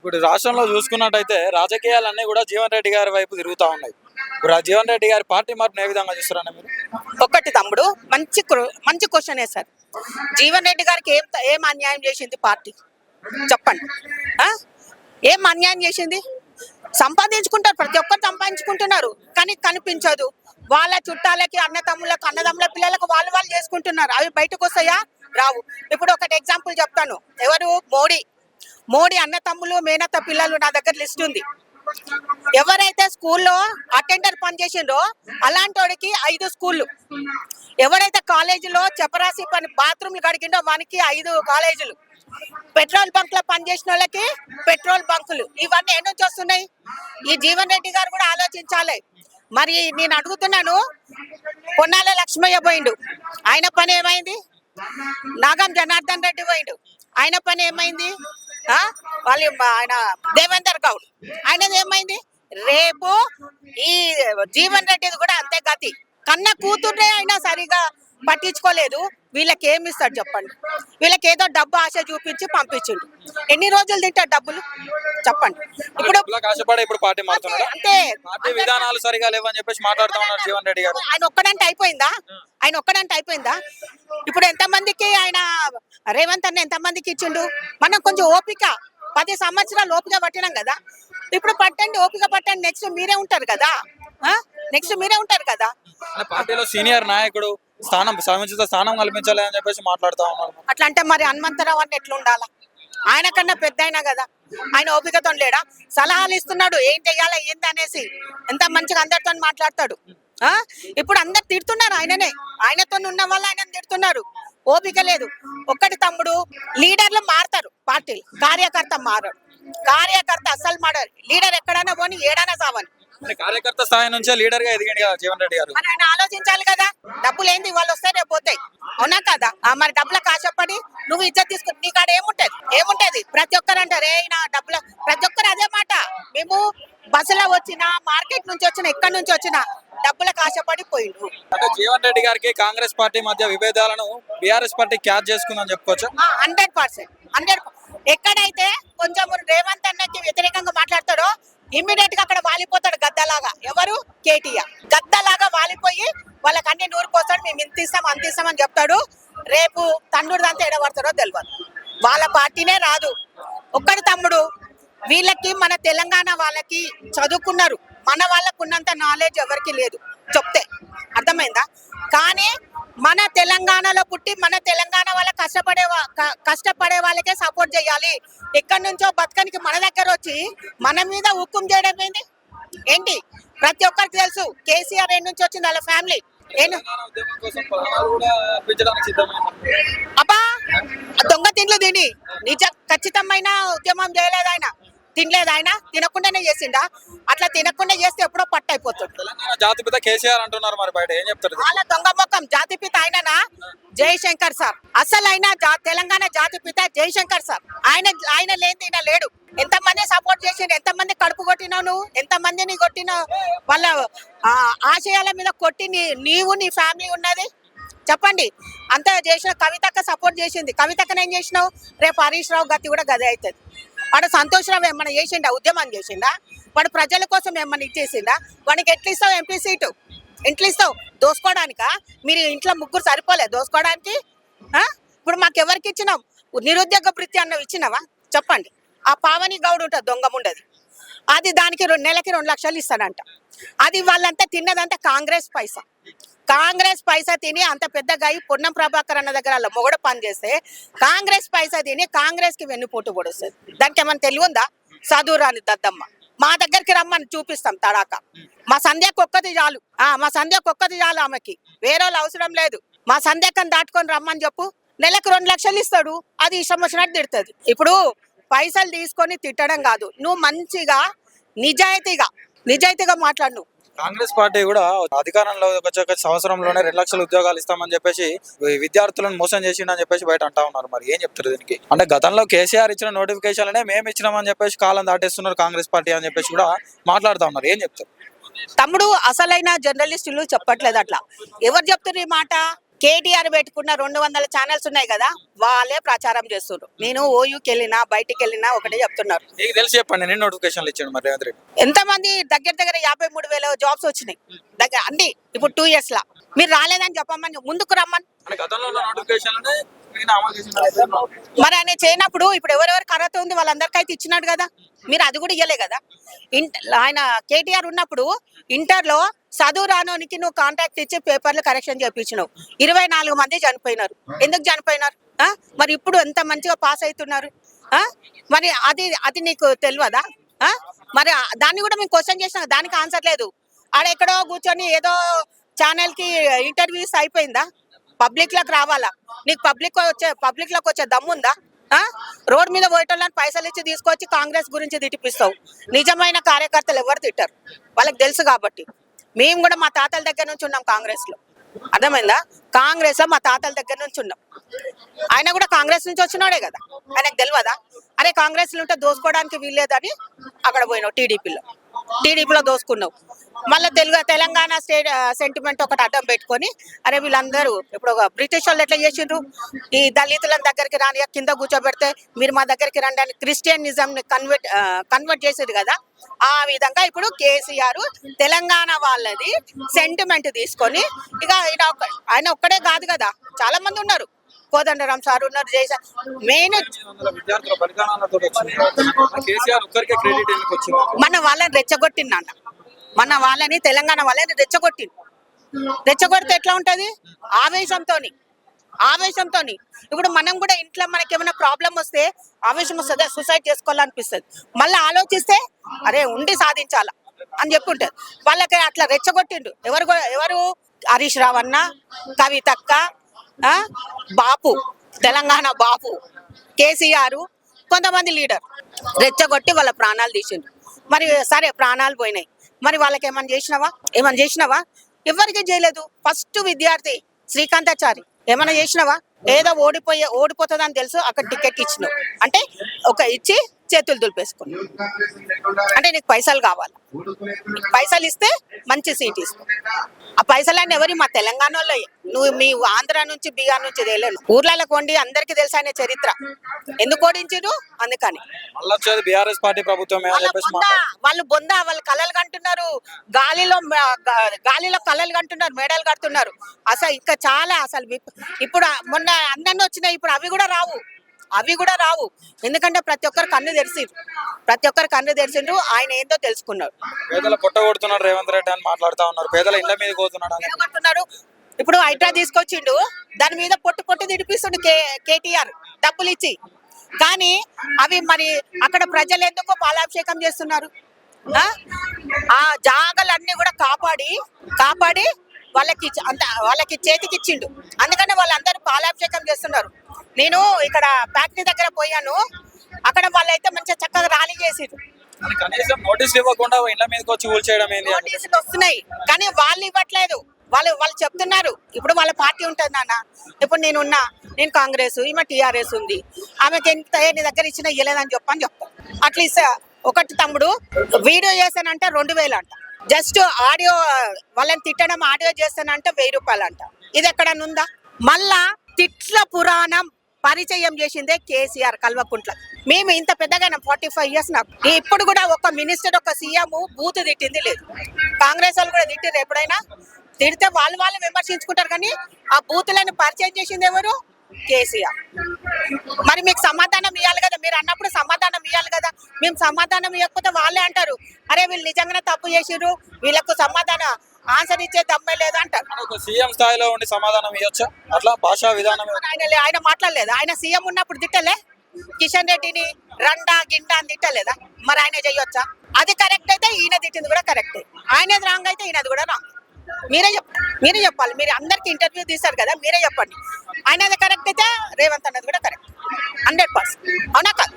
ఇప్పుడు రాష్ట్రంలో చూసుకున్నట్టయితే రాజకీయాలన్నీ కూడా జీవన్ రెడ్డి గారి వైపు తిరుగుతూ ఉన్నాయి. ఇప్పుడు ఆ జీవన్ రెడ్డి గారి పార్టీ మార్పుని ఏ విధంగా చూస్తారన్న మీరు? ఒకటి తమ్ముడు, మంచి క్వశ్చన్ సార్. జీవన్ రెడ్డి గారికి ఏం అన్యాయం చేసింది పార్టీ చెప్పండి. ఆ? ఏం అన్యాయం చేసింది? సంపాదించుకుంటారు, ప్రతి ఒక్కరు సంపాదించుకుంటున్నారు, కానీ కనిపించదు. వాళ్ళ చుట్టాలకి అన్నదమ్ముల పిల్లలకు వాళ్ళు చేసుకుంటున్నారు. అవి బయటకు వస్తాయా? రావు. ఇప్పుడు ఒకటి ఎగ్జాంపుల్ చెప్తాను. ఎవరు? మోడీ అన్న తమ్ములు మేనత్త పిల్లలు నా దగ్గర లిస్ట్ ఉంది. ఎవరైతే స్కూల్లో అటెండర్ పనిచేసిండో అలాంటి వాడికి 5 స్కూళ్ళు. ఎవరైతే కాలేజీలో చపరాసి పని బాత్రూమ్లు కడిగిండో వానికి 5 కాలేజీలు. పెట్రోల్ బంక్ లో పనిచేసిన వాళ్ళకి పెట్రోల్ బంకులు. ఇవన్నీ ఎన్ని నుంచి వస్తున్నాయి? ఈ జీవన్ రెడ్డి గారు కూడా ఆలోచించాలి. మరి నేను అడుగుతున్నాను, పొన్నాల లక్ష్మయ్య పోయిండు, ఆయన పని ఏమైంది? నాగం జనార్దన్ రెడ్డి పోయిండు, ఆయన పని ఏమైంది? ఆయన దేవేందర్ గౌడ్, ఆయనది ఏమైంది? రేపు ఈ జీవన్ రెడ్డిది కూడా అంతే గతి. కన్న కూతుర్నే అయినా సరిగా పట్టించుకోలేదు. వీళ్ళకి ఏమి ఇస్తాడు చెప్పండి? వీళ్ళకి ఏదో డబ్బు ఆశ చూపించి పంపించిండు. ఎన్ని రోజులు తింటారు డబ్బులు చెప్పండి? ఇప్పుడు పార్టీ మారుతున్నాడు, అంటే పార్టీ విధానాలు సరిగా లేవని చెప్పేసి మాట్లాడుతూ ఉన్నారు జీవన్ రెడ్డి గారు. ఆయన ఒక్కడంటే అయిపోయిందా? ఇప్పుడు ఎంతమందికి ఆయన రేవంత్ అన్న ఎంతమందికి ఇచ్చిండు? మనం కొంచెం ఓపిక, 10 సంవత్సరాలు ఓపిక పట్టినాం కదా, ఇప్పుడు పట్టండి, ఓపిక పట్టండి. నెక్స్ట్ మీరే ఉంటారు కదా. పార్టీలో సీనియర్ నాయకుడు సముచిత స్థానం కల్పించాలి అని చెప్పేసి మాట్లాడుతూ ఉన్నారు. అట్లా అంటే మరి హనుమంతరావు అన్న ఎట్లా ఉండాలా? ఆయన కన్నా పెద్ద అయినా కదా, ఆయన ఓపికతో లేడా? సలహాలు ఇస్తున్నాడు, ఏం చెయ్యాలా ఏంది అనేసి. ఎంత మంచిగా అందరితో మాట్లాడతాడు. ఇప్పుడు అందరు తిడుతున్నారు ఆయనతో ఉన్న వాళ్ళు ఆయన తిడుతున్నారు. ఓపిక లేదు. ఒక్కటి తమ్ముడు, లీడర్లు మారుతారు, పార్టీలు కార్యకర్త మారడు. కార్యకర్త అస్సలు మారారు. లీడర్ ఎక్కడైనా పోని ఏడైనా సావని. కార్యకర్త స్థాయి నుంచే లీడర్ గా ఎదిగింది కదా జీవన్ రెడ్డి గారు. ఆయన ఆలోచించాలి కదా, డబ్బులు ఏంది, వాళ్ళు వస్తే రేపు పోతాయి, అవునా కదా? మరి డబ్బులకు ఆశపడి నువ్వు ఇజ్జత్ తీసుకుని నీ కాడ ఏముంటది? ప్రతి ఒక్కరు అంటారు నా డబ్బుల, ప్రతి ఒక్కరు అదే మాట. మేము బస్సులో వచ్చినా, మార్కెట్ నుంచి వచ్చినా, ఎక్కడి నుంచి వచ్చినా డబ్బులకు ఆశపడి పోయిండు. అంటే జీవన్ రెడ్డి గారికి కాంగ్రెస్ పార్టీ మధ్య విభేదాలను బీఆర్ఎస్ పార్టీ క్యాచ్ చేసుకుందని చెప్పుకోవచ్చు. 100%. ఎక్కడైతే కొంచెం రేవంత్ అన్నకి వ్యతిరేకంగా మాట్లాడతాడో ఇమ్మీడియట్ గా అక్కడ వాలిపోతాడు గద్దలాగా. ఎవరు? కేటీఆర్ గద్దలాగా వాలిపోయి వాళ్ళకి అన్ని నూరుకొస్తాడు. మేము ఇంత ఇస్తాం అంత ఇస్తాం అని చెప్తాడు. రేపు తండ్రుడు ఎడబడతాడో తెలియదు. వాళ్ళ పార్టీనే రాదు. ఒక్కడి తమ్ముడు, వీళ్ళకి మన తెలంగాణ వాళ్ళకి చదువుకున్నారు, మన వాళ్ళకు ఉన్నంత నాలెడ్జ్ ఎవరికి లేదు చెప్తే, అర్థమైందా? కానీ మన తెలంగాణలో పుట్టి మన తెలంగాణ వాళ్ళ కష్టపడే వాళ్ళకే సపోర్ట్ చేయాలి. ఎక్కడి నుంచో బతకనికి మన దగ్గర వచ్చి మన మీద హుకుం చేయడం ఏంటి? ప్రతి ఒక్కరికి తెలుసు కేసీఆర్ ఎన్ని నుంచి వచ్చింది వాళ్ళ ఫ్యామిలీ. అబ్బా, దొంగ తిండ్లు తిని ఖచ్చితమైన ఉద్యమం చేయలేదు ఆయన, తినలేదు. ఆయన తినకుండానే చేసిండా? అట్లా తినకుండా చేస్తే ఎప్పుడో పట్టు అయిపోతుంది. జాతిపిత కేసీఆర్ అంటున్నారు, మరి బయట ఏం చెప్తారు? వాళ్ళ దొంగ మొక్కం. జాతిపిత ఆయననా? జయశంకర్ సార్. అసలు ఆయన తెలంగాణ జాతిపిత జయశంకర్ సార్. ఆయన లేని ఈయన లేడు. ఎంతమంది సపోర్ట్ చేసిండు, ఎంతమంది కడుపు కొట్టినావు నువ్వు, ఎంతమందిని కొట్టినావు, వాళ్ళ ఆశయాల మీద కొట్టి నీవు నీ ఫ్యామిలీ ఉన్నది చెప్పండి. అంతా చేసిన కవితక్క సపోర్ట్ చేసింది. కవితక్కను ఏం చేసినావు? రేపు హరీష్ రావు గతి కూడా గదే అవుతుంది. వాడు సంతోష్ రావు ఏమన్నా చేసిండా? ఉద్యమం చేసిండా? వాడు ప్రజల కోసం ఏమన్నా ఇచ్చేసిండా? వాడికి ఎట్లా ఇస్తావు ఎంపీ సీటు? ఇంట్లో ఇస్తావు దోసుకోవడానికా? మీరు ఇంట్లో ముగ్గురు సరిపోలే దోసుకోవడానికి? ఇప్పుడు మాకెవరికి ఇచ్చినావు? నిరుద్యోగ భృతి అన్నవి ఇచ్చినావా చెప్పండి? ఆ పావని గౌడ్ ఉంటుంది దొంగముండది, అది దానికి నెలకి 2 లక్షలు ఇస్తాడంట. అది వాళ్ళంతా తిన్నదంతా కాంగ్రెస్ పైసా తిని అంత పెద్దగా పొన్నం ప్రభాకర్ అన్న దగ్గర వాళ్ళ మొగడ పని చేస్తే కాంగ్రెస్ పైసా తిని కాంగ్రెస్ కి వెన్నుపోటు పొడుస్తుంది. దానికి ఏమైనా తెలివిందా? చదువు రాని దద్దమ్మ. మా దగ్గరికి రమ్మని చూపిస్తాం తడాక. మా సంధ్యకు ఒక్కది చాలు ఆమెకి, వేరే వాళ్ళు అవసరం లేదు. మా సంధ్యకని దాటుకొని రమ్మని చెప్పు, నెలకు 2 లక్షలు ఇస్తాడు. అది ఇష్టం వచ్చినట్టు తిడుతుంది. ఇప్పుడు పైసలు తీసుకొని తిట్టడం కాదు, నువ్వు మంచిగా నిజాయితీగా మాట్లాడు. కాంగ్రెస్ పార్టీ కూడా అధికారంలో వచ్చే సంవత్సరంలోనే 2 లక్షల ఉద్యోగాలు ఇస్తామని చెప్పేసి విద్యార్థులను మోసం చేసిండని చెప్పేసి బయట అంటా ఉన్నారు. మరి ఏం చెప్తారు దీనికి? అంటే గతంలో కేసీఆర్ ఇచ్చిన నోటిఫికేషన్లనే మేము ఇచ్చినామని చెప్పేసి కాలం దాటేస్తున్నారు కాంగ్రెస్ పార్టీ అని చెప్పేసి కూడా మాట్లాడుతూ ఉన్నారు. ఏం చెప్తారు? తమ్ముడు, అసలైన జర్నలిస్టులు చెప్పట్లేదు అట్లా. ఎవరు చెప్తారు ఈ మాట? కేటీఆర్ పెట్టుకున్న 200 ఛానల్స్ ఉన్నాయి కదా, వాళ్ళే ప్రచారం చేస్తున్నారు. నేను ఓయూకి వెళ్ళినా బయటికి వెళ్ళినా ఒకటే చెప్తున్నారు. మీకు తెలిసి చెప్పండి, నేను నోటిఫికేషన్లు ఇచ్చాడు మరి రేవంత్ రెడ్డి. ఎంతమంది దగ్గర 53,000 జాబ్స్ వచ్చినాయి దగ్గర అన్ని ఇప్పుడు 2 years లా. మీరు రాలేదని చెప్పమని ముందుకు రమ్మని. అంటే గతంలో ఉన్న నోటిఫికేషన్లనే మిగిలిన అమలు చేసిన మరి ఆయన చేయనప్పుడు ఇప్పుడు ఎవరెవరికి అర్హత ఉంది వాళ్ళందరికీ అయితే ఇచ్చినాడు కదా, మీరు అది కూడా ఇవ్వలే కదా. ఆయన కేటీఆర్ ఉన్నప్పుడు ఇంటర్లో చదువు రానోనికి నువ్వు కాంటాక్ట్ ఇచ్చి పేపర్లు కరెక్షన్ చేయించినావు. 24 మంది చనిపోయినారు. ఎందుకు చనిపోయినారు? మరి ఇప్పుడు ఎంత మంచిగా పాస్ అవుతున్నారు. మరి అది నీకు తెలియదా? మరి దాన్ని కూడా మేము క్వశ్చన్ చేసినా దానికి ఆన్సర్ లేదు. ఆడెక్కడో కూర్చొని ఏదో ఛానల్ కి ఇంటర్వ్యూస్ అయిపోయిందా? పబ్లిక్ లోకి రావాలా? నీకు పబ్లిక్ లోకి వచ్చే దమ్ముందా? రోడ్ మీద పోయేటోళ్ళని పైసలు ఇచ్చి తీసుకొచ్చి కాంగ్రెస్ గురించి తిట్టిపిస్తావు. నిజమైన కార్యకర్తలు ఎవరు తిట్టారు? వాళ్ళకి తెలుసు కాబట్టి. మేము కూడా మా తాతల దగ్గర నుంచి ఉన్నాం కాంగ్రెస్ లో, అర్థమైందా? కాంగ్రెస్ లో మా తాతల దగ్గర నుంచి ఉన్నాం. ఆయన కూడా కాంగ్రెస్ నుంచి వచ్చినాడే కదా, ఆయనకు తెలియదా? అరే కాంగ్రెస్ లో ఉంటే దోసుకోవడానికి వీల్లేదని అక్కడ పోయినావు, టీడీపీలో దోసుకున్నావు. మళ్ళీ తెలంగాణ స్టేట్ సెంటిమెంట్ ఒకటి అడ్డం పెట్టుకొని అరే వీళ్ళందరూ ఇప్పుడు బ్రిటిష్ వాళ్ళు ఎట్లా చేసిండ్రు, ఈ దళితుల దగ్గరికి రాని కింద కూర్చోబెడితే మీరు మా దగ్గరికి రండి అని క్రిస్టియనిజం ని కన్వర్ట్ చేసేది కదా. ఆ విధంగా ఇప్పుడు కేసీఆర్ తెలంగాణ వాళ్ళది సెంటిమెంట్ తీసుకొని ఇక ఆయన ఒక్కడే కాదు కదా, చాలా మంది ఉన్నారు. కోదండరాం సార్ ఉన్నారు, మెయిన్ మన వాళ్ళని రెచ్చగొట్టింది అన్న, మన వాళ్ళని తెలంగాణ వాళ్ళని రెచ్చగొడితే ఎట్లా ఉంటది? ఆవేశంతోని ఇప్పుడు మనం కూడా ఇంట్లో మనకి ఏమైనా ప్రాబ్లం వస్తే ఆవేశం వస్తుంది, సూసైడ్ చేసుకోవాలనిపిస్తుంది. మళ్ళీ ఆలోచిస్తే అరే ఉండి సాధించాలా అని చెప్పుంటది. వాళ్ళకి అట్లా రెచ్చగొట్టిండు ఎవరు హరీష్ రావు అన్న, కవితక్క, బాపు, తెలంగాణ బాపు, కేసీఆర్, కొంతమంది లీడర్ రెచ్చగొట్టి వాళ్ళ ప్రాణాలు తీసిండు. మరి సరే ప్రాణాలు పోయినాయి, మరి వాళ్ళకి ఏమన్నా చేసినావా? ఎవరికి చేయలేదు. ఫస్ట్ విద్యార్థి శ్రీకాంతాచారి ఏమన్నా చేసినావా? ఏదో ఓడిపోతుందని తెలుసు అక్కడ టికెట్ ఇచ్చినావు అంటే ఇచ్చి చేతులు దులిపేసుకున్నావు. అంటే నీకు పైసలు కావాలి, పైసలు ఇస్తే మంచి సీట్ ఇస్తావు. ఆ పైసలన్నీ ఎవరి? మా తెలంగాణ వాళ్ళే. నువ్వు మీ ఆంధ్ర నుంచి బీహార్ నుంచి తెలియదు. ఊర్లలో కొండి అందరికి తెలుసు ఆయన చరిత్ర, ఎందుకు ఓడించారు అందుకని. బీఆర్ఎస్ పార్టీ ప్రభుత్వం వాళ్ళు కళలు కంటున్నారు, గాలిలో కళలు కంటున్నారు, మేడలు కడుతున్నారు. అసలు ఇంకా చాలా ఇప్పుడు మొన్న అన్నీ వచ్చినాయి, ఇప్పుడు అవి కూడా రావు. ఎందుకంటే ప్రతి ఒక్కరు కన్ను తెరిచిండ్రు, ఆయన ఏందో తెలుసుకున్నారు. పేదల పొట్ట కొడుతున్నాడు రేవంత్ రెడ్డి అని మాట్లాడుతా ఉన్నారు, పేదల ఇళ్ల మీద కొడుతున్నాడు. ఇప్పుడు హైడ్రా తీసుకొచ్చిండు, దాని మీద పొట్టు తిడిపిస్తుండు కేటీఆర్ డబ్బులు ఇచ్చి. కానీ అవి మరి అక్కడ ప్రజలు ఎందుకో పాలాభిషేకం చేస్తున్నారు. ఆ జాగలన్నీ కూడా కాపాడి వాళ్ళకి చేతికి ఇచ్చిండు. అందుకని వాళ్ళందరూ పాలాభిషేకం చేస్తున్నారు. నేను ఇక్కడ ఫ్యాక్టరీ దగ్గర పోయాను, అక్కడ వాళ్ళైతే మంచిగా చక్కగా ర్యాలీ చేసిరు. కనీసం నోటీసులు ఇవ్వకుండా ఇళ్ల మీదకి వచ్చి కూల్చేయడం ఏంది? నోటీసులు వస్తున్నాయి కానీ వాళ్ళు ఇవ్వట్లేదు. వాళ్ళు చెప్తున్నారు. ఇప్పుడు వాళ్ళ పార్టీ ఉంటుంది నాన్న, ఇప్పుడు నేను కాంగ్రెస్, ఈమె టీఆర్ఎస్ ఉంది, ఆమెకి ఎంత నీ దగ్గర ఇచ్చినా ఇవ్వలేదని చెప్తాను. అట్లా ఇస్తా. ఒకటి తమ్ముడు వీడియో చేశానంటే 2,000 అంట, జస్ట్ ఆడియో వాళ్ళని తిట్టడం ఆడియో చేస్తానంటే 1,000 రూపాయలు అంట. ఇది ఎక్కడన్నా ఉందా? మళ్ళా తిట్ల పురాణం పరిచయం చేసిందే కేసీఆర్ కల్వకుంట్ల. మేము ఇంత పెద్దగా 45 years నాకు ఇప్పుడు కూడా ఒక మినిస్టర్, ఒక సీఎం బూత్ తిట్టింది లేదు. కాంగ్రెస్ వాళ్ళు కూడా తిట్టిరు ఎప్పుడైనా? తిడితే వాళ్ళు విమర్శించుకుంటారు, కానీ ఆ బూతులను పరిచయం చేసింది ఎవరు? కేసీఆర్. మరి మీకు సమాధానం ఇవ్వాలి కదా, మీరు అన్నప్పుడు సమాధానం ఇవ్వాలి కదా. మేము సమాధానం ఇవ్వకపోతే వాళ్ళే అంటారు అరే వీళ్ళు నిజంగానే తప్పు చేసిర్రు, వీళ్ళకు సమాధానం ఆన్సర్ ఇచ్చే దమ్మే లేదు అంటారు. సీఎం స్థాయిలో ఉండి సమాధానం ఇవ్వచ్చా? అట్లా భాషా విధానం ఆయన మాట్లాడలేదు. ఆయన సీఎం ఉన్నప్పుడు తిట్టలే కిషన్ రెడ్డిని రండా గిండా అని తిట్టలేదా? మరి ఆయన చెయ్యొచ్చా? అది కరెక్ట్ అయితే ఈయన తిట్టింది కూడా కరెక్టే, ఆయనది రాంగ్ అయితే ఈయనది కూడా రాంగ్. మీరే చెప్పాలి. మీరు అందరికి ఇంటర్వ్యూ తీశారు కదా, మీరే చెప్పండి. ఆయనది కరెక్ట్ అయితే రేవంత్ అన్నది కూడా కరెక్ట్ 100%. అవునా కాదు?